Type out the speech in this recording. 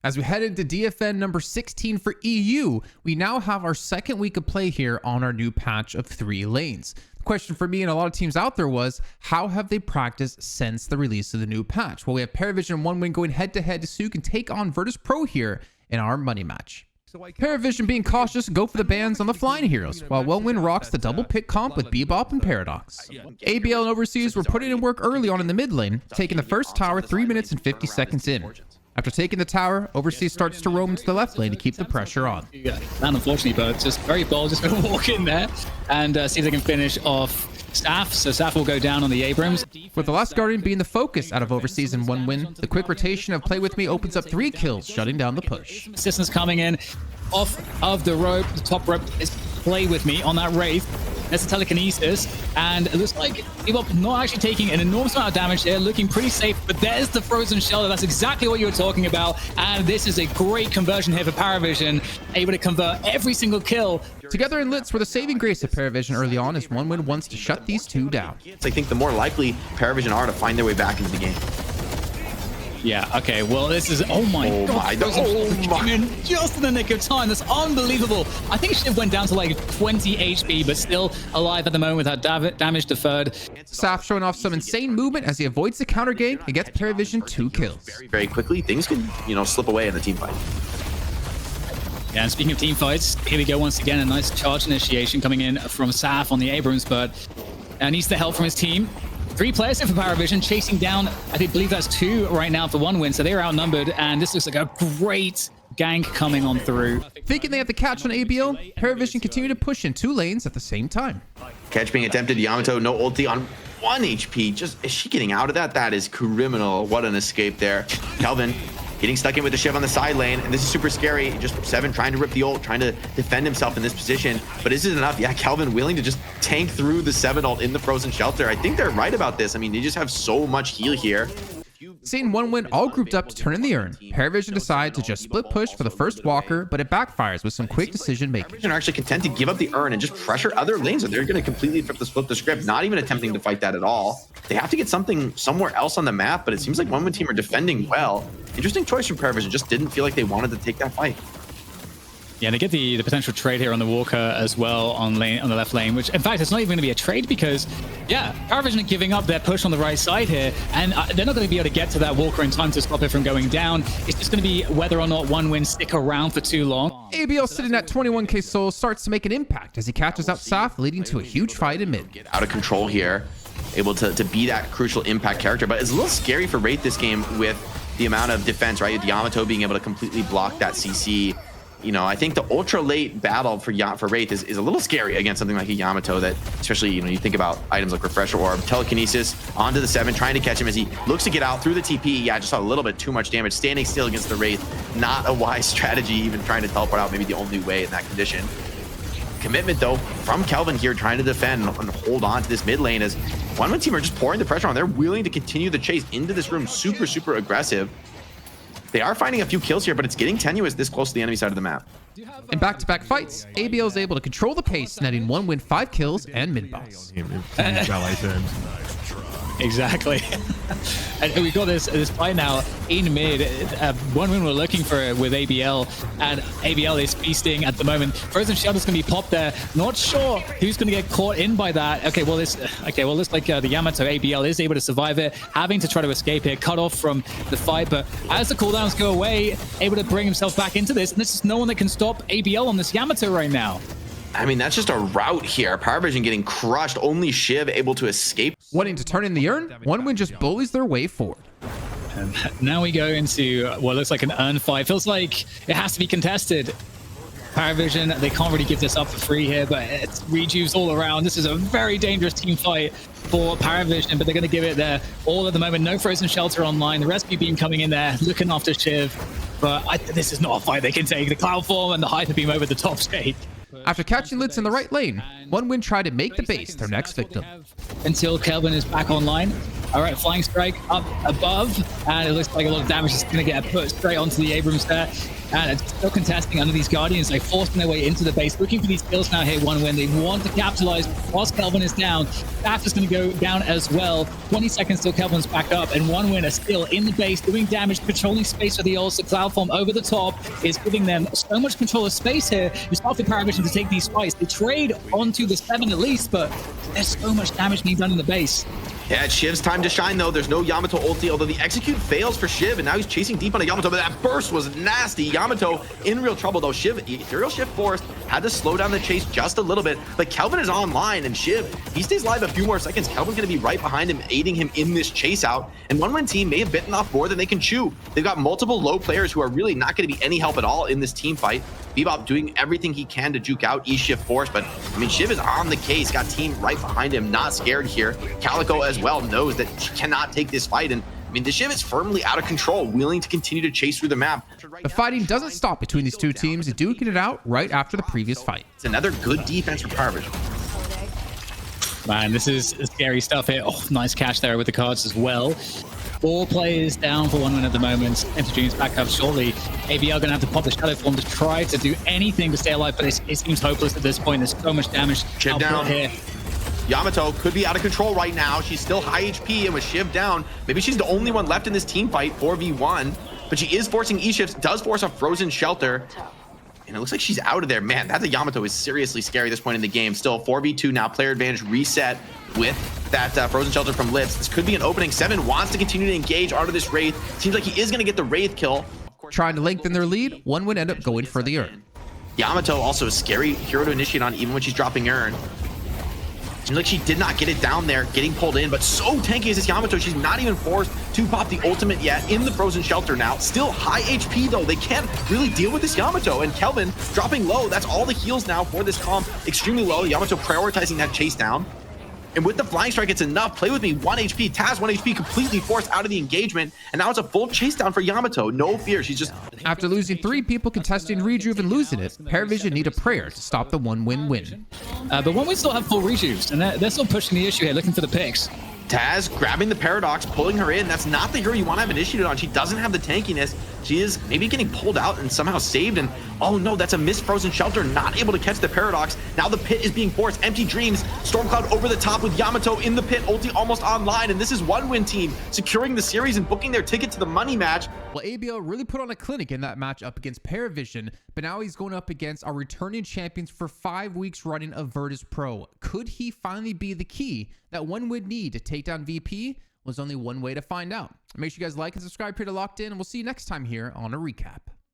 As we head into DFN number 16 for EU, we now have our second week of play here on our new patch of 3 lanes. The question for me and a lot of teams out there was, how have they practiced since the release of the new patch? Well, we have Parivision and 1win going head-to-head to see who can take on Virtus Pro here in our money match. Parivision being cautious go for the bans on the flying heroes, while 1win rocks the double pick comp with Bebop and Paradox. ABL and Overseas were putting in work early on in the mid lane, taking the first tower 3 minutes and 50 seconds in. After taking the tower, Overseas starts to roam into the left lane to keep the pressure on. Yeah, and unfortunately, but just very bold, just going to walk in there and see if they can finish off Saf. So Saf will go down on the Abrams. With the last Guardian being the focus out of Overseas and 1win, the quick rotation of Play With Me opens up 3 kills, shutting down the push. Assistance coming in off of the rope. The top rope is Play With Me on that Wraith. There's a telekinesis, and it looks like Bebop not actually taking an enormous amount of damage there, looking pretty safe, but there's the frozen shelter. That's exactly what you were talking about, and this is a great conversion here for Parivision, able to convert every single kill. Together in Litz were the saving grace of Parivision early on, as 1win wants to shut these two down. I think the more likely Parivision are to find their way back into the game. Yeah, okay, well, this is, oh my god, came in just in the nick of time. That's unbelievable. I think Shiv went down to like 20 HP, but still alive at the moment with that damage deferred. Saf showing off some insane movement as he avoids the counter gank and gets Parivision 2 kills. Very quickly, things can, slip away in the team fight. Yeah, and speaking of team fights, here we go once again, a nice charge initiation coming in from Saf on the Abrams, but needs the help from his team. 3 players here for Parivision, chasing down, I believe that's 2 right now for 1win, so they're outnumbered, and this looks like a great gank coming on through. Thinking they have the catch on ABL, Parivision continue to push in 2 lanes at the same time. Catch being attempted, Yamato, no ulti on 1 HP. Is she getting out of that? That is criminal. What an escape there. Kelvin getting stuck in with the Shiv on the side lane, and this is super scary. Just 7 trying to rip the ult, trying to defend himself in this position. But is it enough? Yeah, Kelvin willing to just tank through the 7 ult in the frozen shelter. I think they're right about this. I mean, they just have so much heal here. Seeing 1win all grouped up to turn in the urn, Parivision decide to just split push for the first walker, but it backfires with some quick decision making. Parivision are actually content to give up the urn and just pressure other lanes, so they're going to completely flip the script, not even attempting to fight that at all. They have to get something somewhere else on the map, but it seems like 1win team are defending well. Interesting choice from Parivision, just didn't feel like they wanted to take that fight. Yeah, they get the potential trade here on the Walker as well on the left lane, which in fact it's not even going to be a trade because, yeah, Parivision are giving up their push on the right side here, and they're not going to be able to get to that Walker in time to stop it from going down. It's just going to be whether or not 1win stick around for too long. ABL sitting at 21k souls starts to make an impact as he catches out Saf, leading to a huge fight in mid. Get out of control here, able to be that crucial impact character, but it's a little scary for Wraith this game with the amount of defense, right? Yamato being able to completely block that CC. I think the ultra late battle for Wraith is a little scary against something like a Yamato that, especially, you think about items like Refresher Orb, Telekinesis, onto the 7, trying to catch him as he looks to get out through the TP. Yeah, just saw a little bit too much damage. Standing still against the Wraith, not a wise strategy, even trying to teleport out, maybe the only way in that condition. Commitment, though, from Kelvin here, trying to defend and hold on to this mid lane as 1win team are just pouring the pressure on. They're willing to continue the chase into this room, super aggressive. They are finding a few kills here, but it's getting tenuous this close to the enemy side of the map. In back-to-back fights, ABL is able to control the pace, netting 1win 5 kills and mid-box. Exactly. And we got this fight now in mid. 1win we're looking for it with ABL, and ABL is feasting at the moment. Frozen Shelter's going to be popped there. Not sure who's going to get caught in by that. Okay, well, looks like the Yamato ABL is able to survive it, having to try to escape here, cut off from the fight. But as the cooldowns go away, able to bring himself back into this, and this is no one that can stop ABL on this Yamato right now. I mean, that's just a rout here. Parivision getting crushed, only Shiv able to escape. Wanting to turn in the urn, 1win just bullies their way forward. And now we go into what looks like an urn fight. Feels like it has to be contested. Parivision, they can't really give this up for free here, but it's rejuves all around. This is a very dangerous team fight for Parivision, but they're going to give it their all at the moment. No Frozen Shelter online. The Rescue Beam coming in there, looking after Shiv. But this is not a fight they can take. The Cloud Form and the Hyper Beam over the top stage. After catching Litz in the right lane, 1win tried to make the base their next victim. Until Kelvin is back online. All right, flying strike up above, and it looks like a lot of damage is going to get put straight onto the Abrams there. And it's still contesting under these Guardians. They're forcing their way into the base, looking for these kills now here. One win. They want to capitalize whilst Kelvin is down. Staff is going to go down as well. 20 seconds till Kelvin's back up, and one winner still in the base, doing damage, controlling space for the Ulster. Cloudform over the top is giving them so much control of space here. It's not for Parivision to take these fights. They trade onto the 7 at least, but there's so much damage being done in the base. Yeah, it's Shiv's time to shine, though. There's no Yamato ulti, although the execute fails for Shiv, and now he's chasing deep on a Yamato, but that burst was nasty. Yamato in real trouble, though. Shiv, Ethereal Shift Force, had to slow down the chase just a little bit, but Kelvin is online, and Shiv, he stays live a few more seconds. Kelvin's going to be right behind him, aiding him in this chase out, and One Win team may have bitten off more than they can chew. They've got multiple low players who are really not going to be any help at all in this team fight. Bebop doing everything he can to juke out E-Shift Force, but I mean, Shiv is on the case, got team right behind him, not scared here. Calico as well knows that she cannot take this fight, and I mean, the Shiv is firmly out of control, willing to continue to chase through the map. The fighting doesn't stop between these two teams. They do get it out right after the previous fight. It's another good defense for Parivision. Man, this is scary stuff here. Oh, nice catch there with the cards as well. 4 players down for One Win at the moment. Empty Dreams back up shortly. ABL going to have to pop the Shadow Form to try to do anything to stay alive, but it seems hopeless at this point. There's so much damage. Shiv down here. Yamato could be out of control right now. She's still high HP, and with Shiv down, maybe she's the only one left in this team fight, 4v1. But she is forcing E-Shifts, does force a Frozen Shelter. And it looks like she's out of there. Man, that Yamato is seriously scary at this point in the game. Still 4v2 now, player advantage reset with that Frozen Shelter from Lips. This could be an opening. 7 wants to continue to engage onto this Wraith. Seems like he is going to get the Wraith kill. Trying to lengthen their lead, One Win end up going for the Urn. Yamato also a scary hero to initiate on even when she's dropping Urn. Seems like she did not get it down there, getting pulled in, but so tanky is this Yamato, she's not even forced to pop the ultimate yet in the Frozen Shelter now. Still high HP though, they can't really deal with this Yamato, and Kelvin dropping low. That's all the heals now for this comp, extremely low. Yamato prioritizing that chase down. And with the flying strike, it's enough. Play with me, 1 HP. Taz, 1 HP, completely forced out of the engagement. And now it's a full chase down for Yamato. No fear, she's just... After losing 3 people contesting Rejuve and losing it, Parivision need a prayer to stop the One Win win. But One Win still have full Rejuves, and they're still pushing the issue here, looking for the picks. Taz grabbing the Paradox, pulling her in. That's not the hero you want to have initiated on. She doesn't have the tankiness. She is maybe getting pulled out and somehow saved. And oh no, that's a missed Frozen Shelter, not able to catch the Paradox. Now the pit is being forced. Empty Dreams, Stormcloud over the top with Yamato in the pit, ulti almost online. And this is One Win team securing the series and booking their ticket to the money match. Well, ABL really put on a clinic in that match up against Parivision, but now he's going up against our returning champions for 5 weeks running of Virtus Pro. Could he finally be the key that one would need to take down VP? Was only one way to find out. Make sure you guys like and subscribe here to Locked In, and we'll see you next time here on a recap.